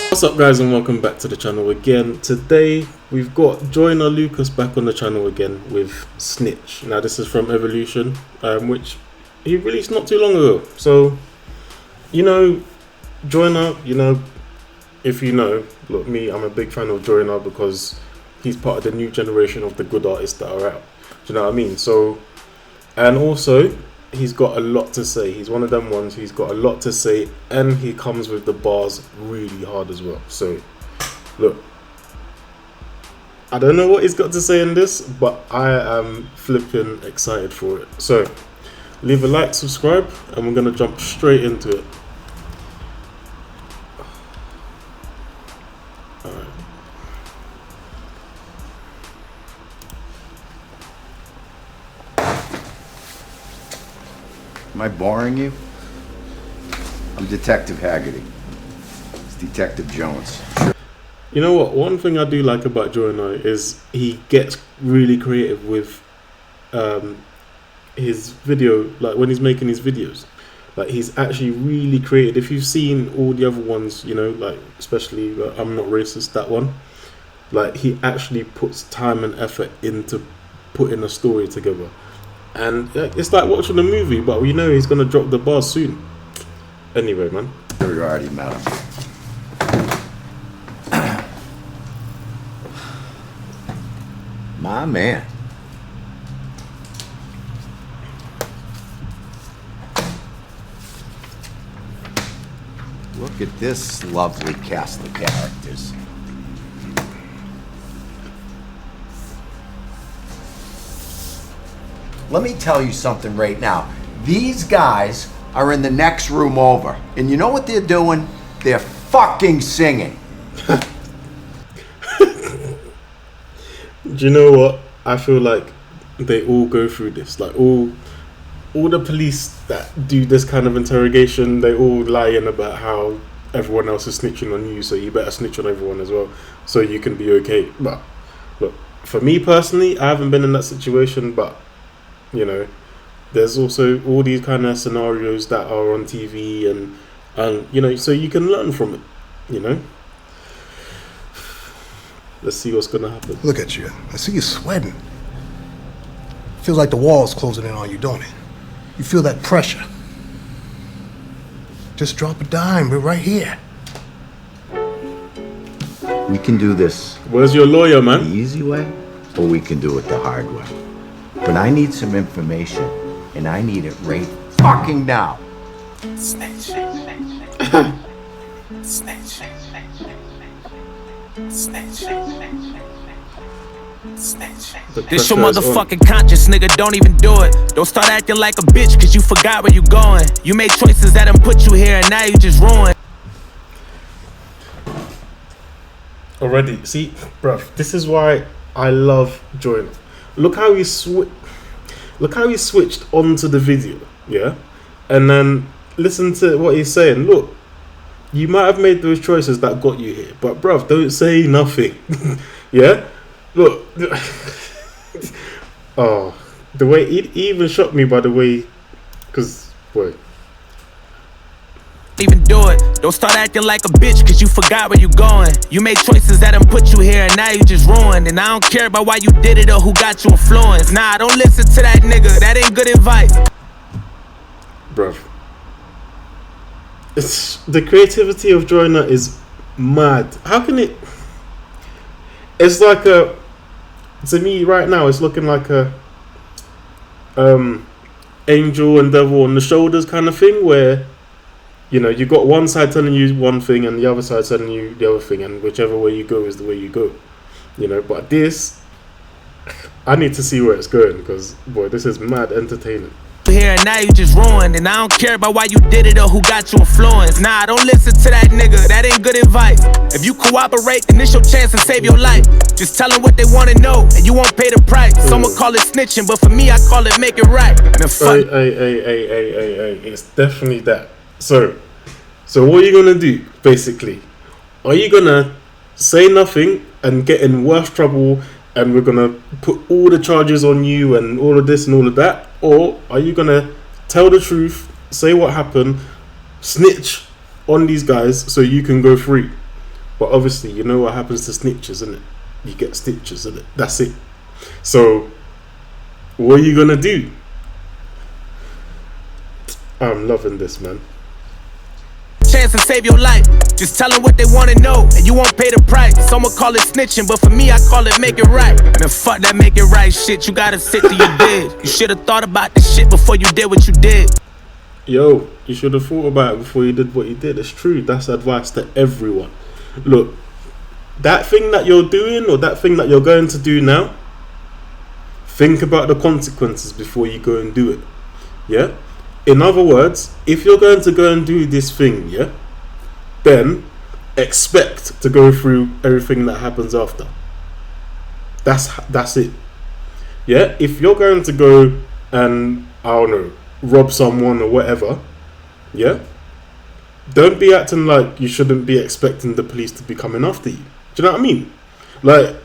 What's up guys, and welcome back to the channel again. Today we've got Joyner Lucas back on the channel again with Snitch. Now this is from Evolution, which he released not too long ago. So, you know, Joyner, if you know, look, me, I'm a big fan of Joyner because he's part of the new generation of the good artists that are out. Do you know what I mean? So, and also, he's got a lot to say. He's one of them ones, he's got a lot to say, and he comes with the bars really hard as well. So, look, I don't know what he's got to say in this, but I am flipping excited for it. So, leave a like, subscribe, and we're going to jump straight into it. Alright. Am I boring you? I'm Detective Haggerty. It's Detective Jones. You know what? One thing I do like about Joyner is he gets really creative with his video, like when he's making his videos. Like he's actually really creative. If you've seen all the other ones, you know, like especially I'm Not Racist, that one, like he actually puts time and effort into putting a story together. And it's like watching a movie, but we know he's gonna drop the bars soon. Anyway, man. We already met him. My man. Look at this lovely cast of characters. Let me tell you something right now. These guys are in the next room over. And you know what they're doing? They're fucking singing. Do you know what? I feel like they all go through this. Like all the police that do this kind of interrogation, they all lie in about how everyone else is snitching on you, so you better snitch on everyone as well, so you can be okay. But look, for me personally, I haven't been in that situation, but you know, there's also all these kind of scenarios that are on TV, and you know, so you can learn from it. You know, let's see what's gonna happen. Look at you. I see you sweating. Feels like the wall's closing in on you, don't it? You feel that pressure. Just drop a dime. We're right here. We can do this Where's your lawyer, man? the easy way, or we can do it the hard way. But I need some information, and I need it right fucking now. Snitch. Snitch. Snitch. Snitch. This your motherfucking conscience, nigga, don't even do it. Don't start acting like a bitch, cause you forgot where you going. You made choices that done put you here, and now you just ruined. Already, see, bruv, this is why I love Joyner. Look how he switched onto the video, yeah? And then listen to what he's saying. Look, you might have made those choices that got you here, but bruv, don't say nothing. Yeah? Look. Oh, the way he even shocked me by the way, because, boy. Even do it. Don't start acting like a bitch, cause you forgot where you going. You made choices that done put you here, and now you just ruined. And I don't care about why you did it or who got you influenced. Nah, don't listen to that nigga, that ain't good advice. Bruv, it's the creativity of Joyner is mad. How can it? It's like a, to me right now, it's looking like a angel and devil on the shoulders kind of thing, where you know you got one side telling you one thing and the other side telling you the other thing, and whichever way you go is the way you go. You know, but this, I need to see where it's going, because boy, this is mad entertaining. Here and now you just ruined, and I don't care about why you did it or who got you influenced. Nah, don't listen to that nigga, that ain't good advice. If you cooperate, then it's your chance to save your life. Just tell them what they wanna know, and you won't pay the price. Someone call it snitching, but for me, I call it make it right. Man, fuck. Hey, it's definitely that. So what are you gonna do, basically? Are you gonna say nothing and get in worse trouble, and we're gonna put all the charges on you and all of this and all of that? Or are you gonna tell the truth, say what happened, snitch, on these guys so you can go free. But obviously, you know what happens to snitches, isn't it? You get stitches, isn't it? That's it. So, what are you gonna do? I'm loving this, man. Chance to save your life. Just tell them what they wanna know, and you won't pay the price. Someone call it snitching, but for me, I call it make it right. Man, fuck that make it right shit. You gotta sit till you did. You should've thought about this shit before you did what you did. Yo, you should have thought about it before you did what you did. It's true. That's advice to everyone. Look, that thing that you're doing or that thing that you're going to do now, think about the consequences before you go and do it. Yeah? In other words, if you're going to go and do this thing, yeah, then expect to go through everything that happens after. That's it. Yeah? If you're going to go and, I don't know, rob someone or whatever, yeah, don't be acting like you shouldn't be expecting the police to be coming after you. Do you know what I mean? Like,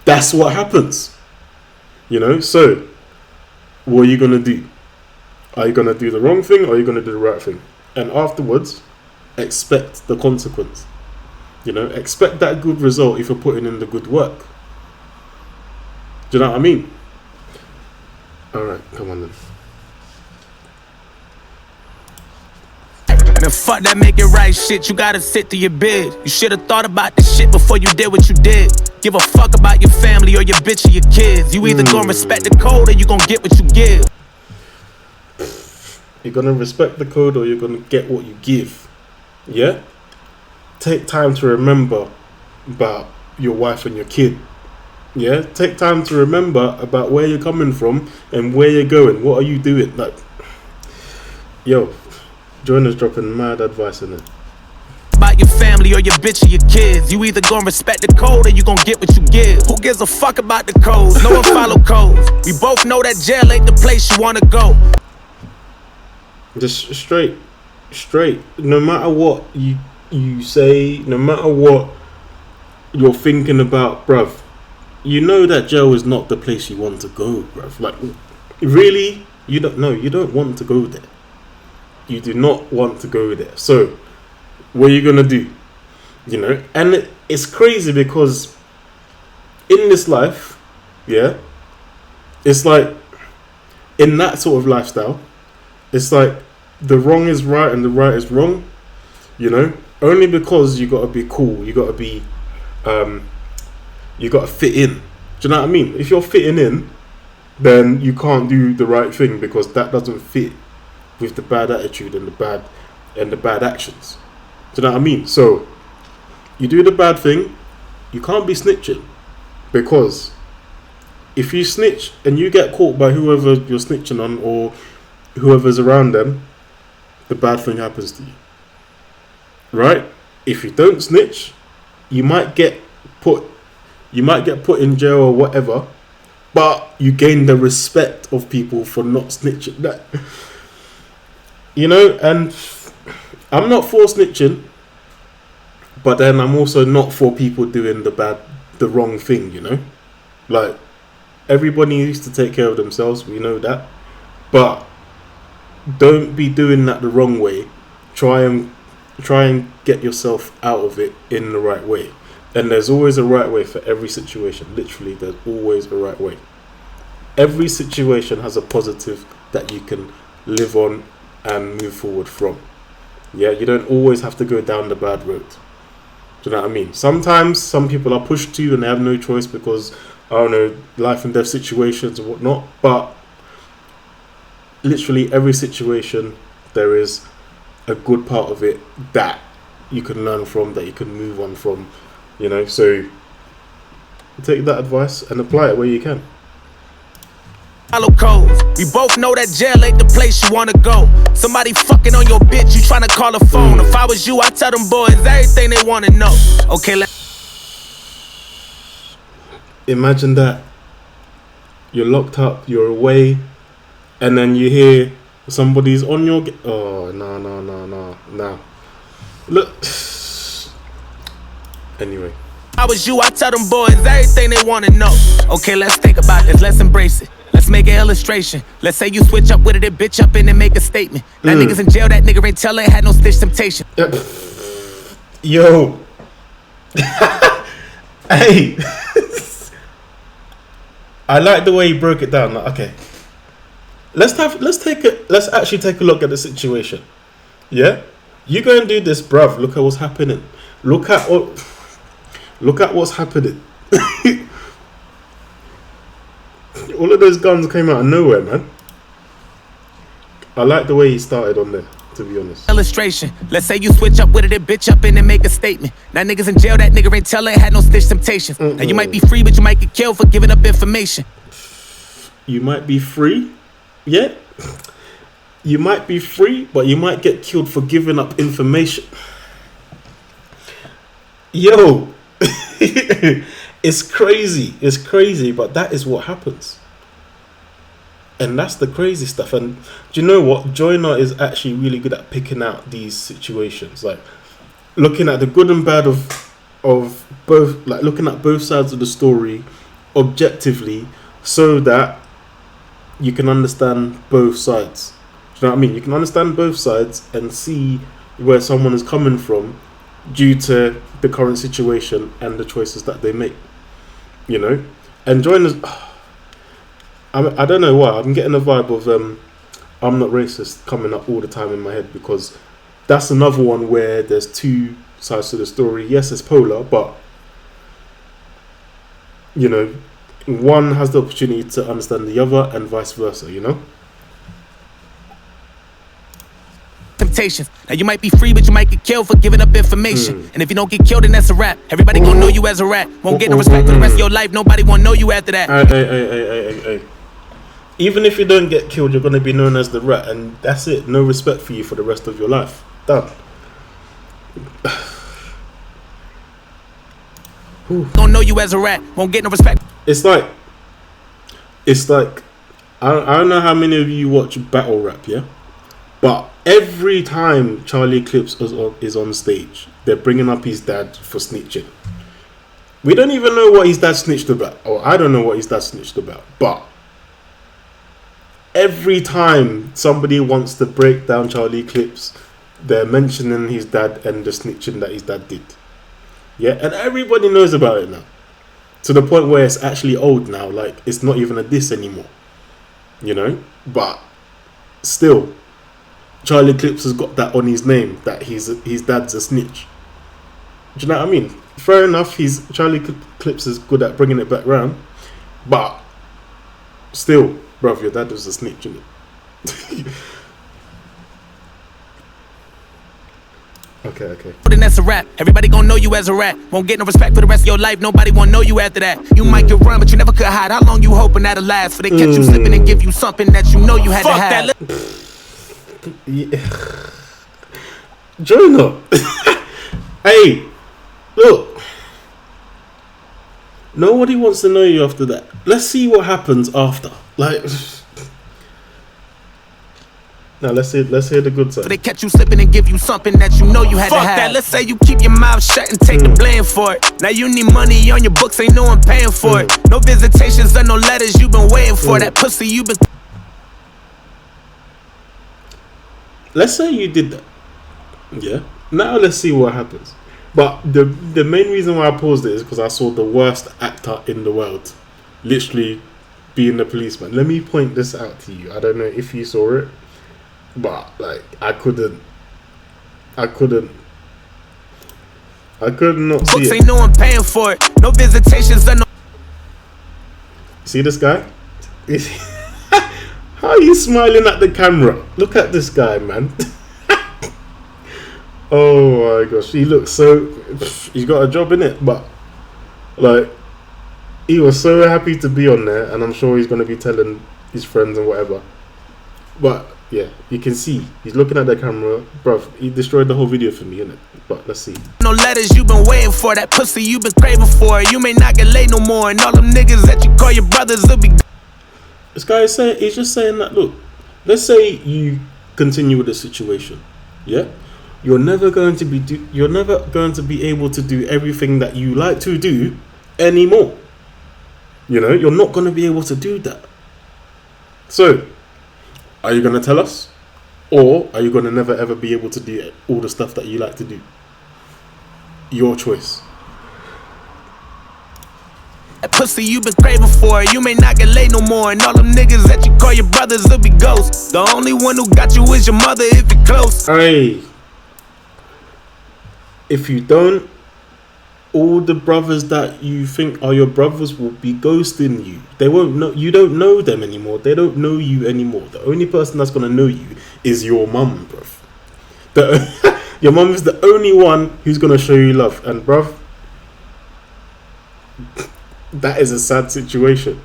that's what happens, you know. So what are you gonna do? Are you gonna do the wrong thing or are you gonna do the right thing? And afterwards, expect the consequence. You know, expect that good result if you're putting in the good work. Do you know what I mean? Alright, come on then. Man, fuck that make it right shit. You gotta sit to your bed. You should've thought about this shit before you did what you did. Give a fuck about your family or your bitch or your kids. You either gonna respect the code or you gonna get what you give. You're gonna respect the code or you're gonna get what you give. Yeah? Take time to remember about your wife and your kid. Yeah? Take time to remember about where you're coming from and where you're going. What are you doing? Like, yo, Joyner's dropping mad advice in it. About your family or your bitch or your kids. You either gonna respect the code or you gonna get what you give. Who gives a fuck about the codes? No one follow codes. We both know that jail ain't the place you wanna go. Just straight. No matter what you say, no matter what you're thinking about, bruv, you know that jail is not the place you want to go, bruv. Like, really? You don't want to go there. You do not want to go there. So, what are you gonna do? You know, and it's crazy because in this life, yeah, it's like in that sort of lifestyle, it's like the wrong is right and the right is wrong. You know, only because you gotta be cool, you gotta be, you gotta fit in. Do you know what I mean? If you're fitting in, then you can't do the right thing because that doesn't fit with the bad attitude and the bad actions. Do you know what I mean? So you do the bad thing, you can't be snitching, because if you snitch and you get caught by whoever you're snitching on or whoever's around them, the bad thing happens to you. Right? If you don't snitch, you might get put in jail or whatever, but you gain the respect of people for not snitching. That, you know, and I'm not for snitching, but then I'm also not for people doing the wrong thing, you know? Like, everybody needs to take care of themselves, we know that, but don't be doing that the wrong way. Try and get yourself out of it in the right way. And there's always a right way for every situation. Literally, there's always a right way. Every situation has a positive that you can live on and move forward from. Yeah, you don't always have to go down the bad road. Do you know what I mean? Sometimes some people are pushed to and they have no choice because, I don't know, life and death situations and whatnot. But literally every situation, there is a good part of it that you can learn from, that you can move on from. You know, so take that advice and apply it where you can. Follow codes. We both know that jail ain't the place you wanna go. Somebody fucking on your bitch, you tryna call a phone. If I was you, I'd tell them boys everything they wanna know. Okay, imagine that. You're locked up, you're away, and then you hear somebody's on your... Oh, no. Look... Anyway. If I was you, I'd tell them boys everything they wanna know. Okay, let's think about this, let's embrace it. Let's make an illustration. Let's say you switch up with it and bitch up and then make a statement. That nigga's in jail, that nigga ain't telling, had no Snitch temptation. Yo. Hey. I like the way he broke it down. Like, okay. Let's actually take a look at the situation. Yeah? You go and do this, bruv. Look at what's happening. Look at what's happening. All of those guns came out of nowhere, man. I like the way he started on there, to be honest. Illustration. Let's say you switch up with it and bitch up and then make a statement. That nigga's in jail, that nigga ain't telling, had no Snitch temptations. Now you might be free, but you might get killed for giving up information. You might be free, yeah. You might be free, but you might get killed for giving up information. Yo, it's crazy, but that is what happens. And that's the crazy stuff. And do you know what? Joyner is actually really good at picking out these situations, like looking at the good and bad of both, like looking at both sides of the story objectively, so that you can understand both sides. Do you know what I mean? You can understand both sides and see where someone is coming from due to the current situation and the choices that they make. You know? And Joyner's... I don't know why. I'm getting a vibe of I'm Not Racist coming up all the time in my head, because that's another one where there's two sides to the story. Yes, it's polar, but, you know, one has the opportunity to understand the other and vice versa, you know? Temptations. Now you might be free, but you might get killed for giving up information. And if you don't get killed, then that's a wrap. Everybody gonna know you as a rat. Won't get no respect for the rest of your life. Nobody won't know you after that. Hey. Even if you don't get killed, you're gonna be known as the rat, and that's it. No respect for you for the rest of your life. Done. Don't know you as a rat. Won't get no respect. It's like I don't know how many of you watch battle rap, yeah? But every time Charlie Clips is on stage, they're bringing up his dad for snitching. We don't even know what his dad snitched about, or I don't know what his dad snitched about, but every time somebody wants to break down Charlie Clips, they're mentioning his dad and the snitching that his dad did. Yeah, and everybody knows about it now. To the point where it's actually old now, like it's not even a diss anymore. You know? But still, Charlie Clips has got that on his name, that his dad's a snitch. Do you know what I mean? Fair enough, Charlie Clips is good at bringing it back round, but still, bruv, your dad was a snitch, innit? Okay. Then that's a wrap. Everybody gonna know you as a rat. Won't get no respect for the rest of your life. Nobody won't know you after that. You might get run, but you never could hide. How long you hoping that'll last? For they catch you slipping and give you something that you know you had to have. Yeah. Joyner. Hey, look. Nobody wants to know you after that. Let's see what happens after. Like, now let's hear the good side. They catch you slipping and give you something that you know you had to have. Fuck that. Let's say you keep your mouth shut and take the blame for it. Now you need money on your books, ain't no one paying for it. No visitations or no letters, you been waiting for that pussy you been. Let's say you did that. Yeah. Now let's see what happens. But the main reason why I paused it is because I saw the worst actor in the world literally being the policeman. Let me point this out to you. I don't know if you saw it, but like I couldn't not see books it. Ain't no one paying for it. No visitations or no. See this guy? How are you smiling at the camera? Look at this guy, man. Oh my gosh, he looks so... He's got a job in it, but like he was so happy to be on there, and I'm sure he's going to be telling his friends and whatever. But yeah, you can see he's looking at the camera. Bruv, he destroyed the whole video for me, innit? But let's see. No letters you been waiting for, that pussy you been craving for. You may not get laid no more, and all them niggas that you call your brothers will be... This guy is saying, he's just saying that, look, let's say you continue with the situation, yeah? You're never going to be able to do everything that you like to do anymore. You know, you're not going to be able to do that. So, are you going to tell us? Or are you going to never ever be able to do all the stuff that you like to do? Your choice. That pussy you been craving for, you may not get laid no more. And all them niggas that you call your brothers will be ghosts. The only one who got you is your mother if you're close. Hey, if you don't, all the brothers that you think are your brothers will be ghosting you. They won't know. You don't know them anymore. They don't know you anymore. The only person that's gonna know you is your mum, bruv. Your mum is the only one who's gonna show you love, and bruv, that is a sad situation.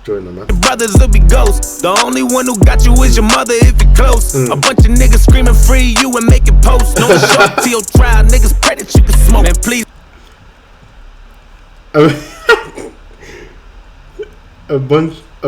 Joyner, man. Brothers will be ghosts. The only one who got you is your mother if you're close. A bunch of niggas screaming free you and make it post. No short till your trial. Niggas pray that you can smoke. Man, please. A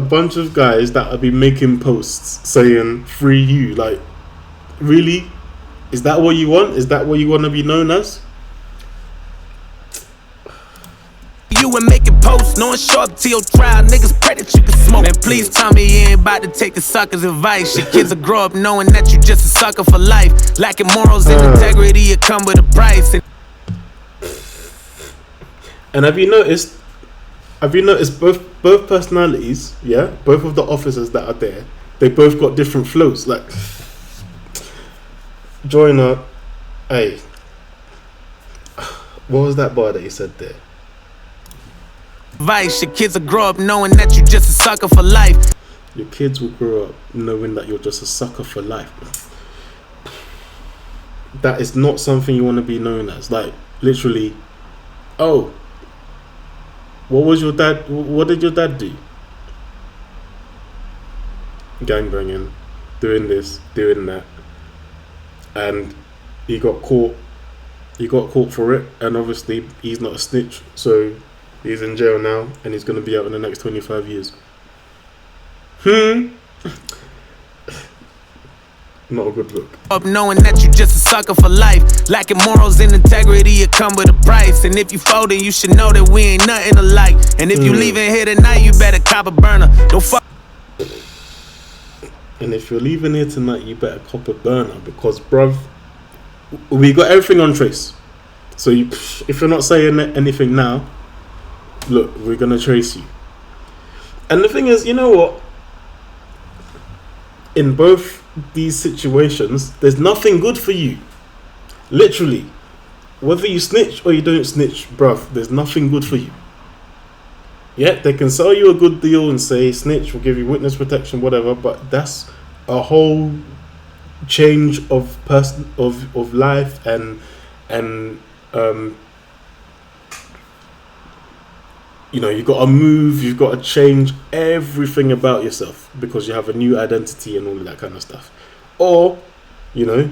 bunch of guys that will be making posts saying free you. Like, really? Is that what you want? Is that what you want to be known as? You and make it post, no short till your trial. Niggas pray that you can smoke. Man, please tell me you ain't about to take a sucker's advice. Your kids will grow up knowing that you just a sucker for life. Lacking morals and integrity, it come with a price. And have you noticed both personalities, yeah? Both of the officers that are there, they both got different flows. Like, Joyner, hey, what was that bar that he said there? Vice, your kids will grow up knowing that you just a sucker for life. Your kids will grow up knowing that you're just a sucker for life. That is not something you want to be known as. Like, literally, oh, what did your dad do? Gangbanging, doing this, doing that. And he got caught for it, and obviously he's not a snitch, so he's in jail now, and he's going to be out in the next 25 years. Not a good look. Up knowing that you just a sucker for life. Lacking morals and integrity, it come with a price. And if you folding, you should know that we ain't nothing alike. And if you leaving here tonight, you better cop a burner. Don't fuck. And if you're leaving here tonight, you better cop a burner, because, bruv, we got everything on trace. So if you're not saying anything now, look, we're gonna trace you. And the thing is, you know what? In both these situations, there's nothing good for you. Literally, whether you snitch or you don't snitch, bruv, there's nothing good for you. Yeah, they can sell you a good deal and say snitch will give you witness protection, whatever, but that's a whole change of of life and you know, you got to move, you've got to change everything about yourself because you have a new identity and all of that kind of stuff. Or, you know,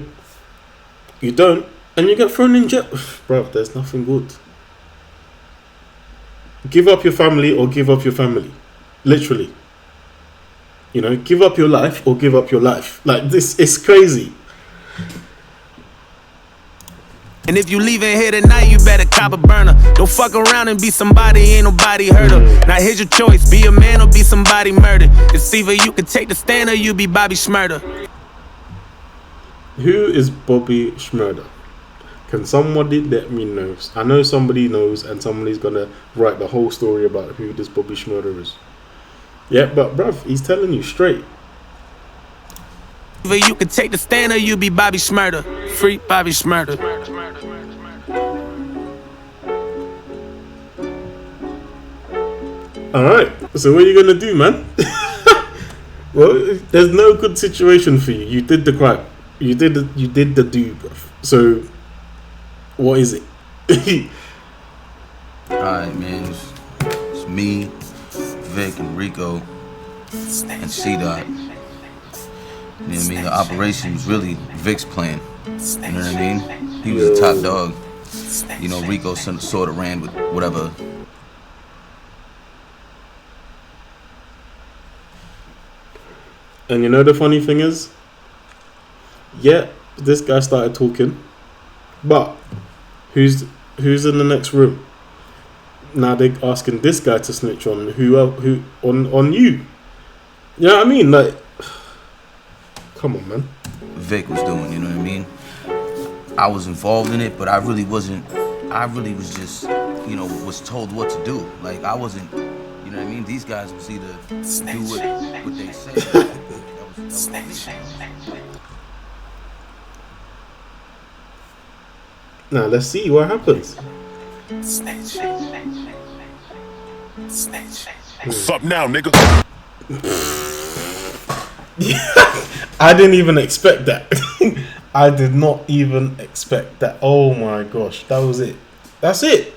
you don't, and you get thrown in jail. Bro, there's nothing good. Give up your family or give up your family. Literally. You know, give up your life or give up your life. Like, this is crazy. And if you leaving here tonight, you better cop a burner. Don't fuck around and be somebody, ain't nobody hurt her. Now here's your choice, be a man or be somebody murdered. It's either you can take the stand or you be Bobby Shmurda. Who is Bobby Shmurda? Can somebody let me know? I know somebody knows, and somebody's gonna write the whole story about who this Bobby Shmurda is. Yeah, but bruv, he's telling you straight. Either you can take the stand or you be Bobby Shmurda. Free Bobby Shmurda. Alright, so what are you gonna do, man? Well, there's no good situation for you. You did the crime. You did the do, bruv. So, what is it? Alright, man. It's me, Vic, and Rico, and C-Dot. You know what I mean? The operation was really Vic's plan. You know what I mean? He was the top dog. You know, Rico sort of ran with whatever. And you know the funny thing is? Yeah, this guy started talking. But who's in the next room? now they're asking this guy to snitch on who on you. You know what I mean? Like, come on, man. Vic was doing, you know what I mean? I was involved in it, but I really wasn't. I really was just, you know, was told what to do. Like, I wasn't, you know what I mean? These guys was either do what they say. That was me. Now let's see what happens. Snitch. What's up now, nigga? I didn't even expect that. I did not even expect that. Oh my gosh, that was it. That's it.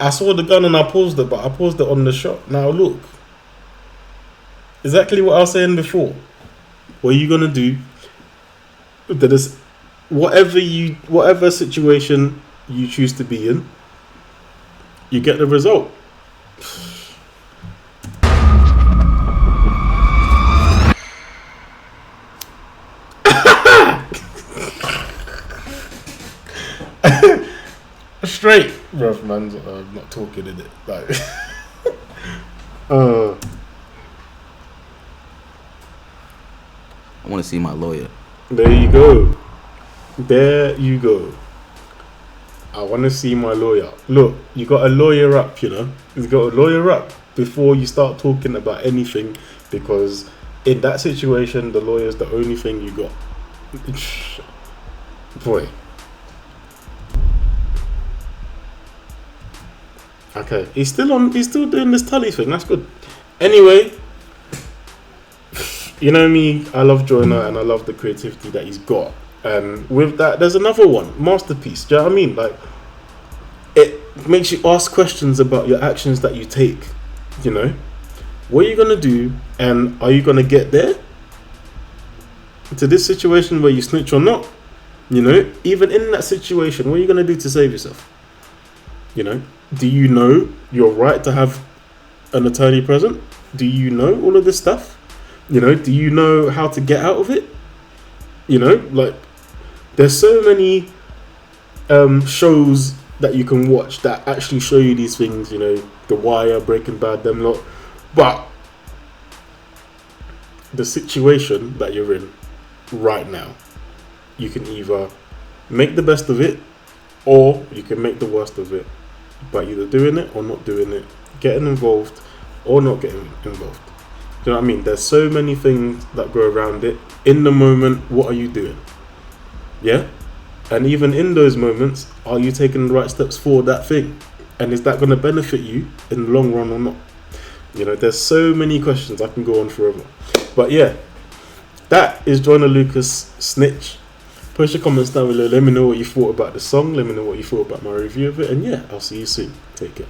I saw the gun and I paused it, but I paused it on the shot. Now look. Exactly what I was saying before. What are you gonna do? That is whatever situation you choose to be in, you get the result. Straight, bruv, man. I'm not talking in it. Like, I want to see my lawyer. there you go. There you go. I want to see my lawyer. Look, you got a lawyer up, you know. You got a lawyer up before you start talking about anything, because in that situation, the lawyer's the only thing you got. Boy. Okay, he's still doing this tally thing. That's good. Anyway, you know me, I love Joyner and I love the creativity that he's got. And with that, there's another one, Masterpiece. Do you know what I mean? Like, it makes you ask questions about your actions that you take. You know, what are you gonna do, and are you gonna get there to this situation where you snitch or not? You know, even in that situation, what are you gonna do to save yourself? You know, do you know your right to have an attorney present? Do you know all of this stuff? You know, do you know how to get out of it? You know, like, there's so many shows that you can watch that actually show you these things, you know, The Wire, Breaking Bad, them lot. But the situation that you're in right now, you can either make the best of it, or you can make the worst of it by either doing it or not doing it, getting involved or not getting involved. Do you know what I mean? There's so many things that go around it. In the moment, what are you doing? Yeah? And even in those moments, are you taking the right steps for that thing? And is that going to benefit you in the long run or not? You know, there's so many questions. I can go on forever. But yeah, that is Joyner Lucas, Snitch. Post your comments down below. Let me know what you thought about the song. Let me know what you thought about my review of it. And yeah, I'll see you soon. Take care.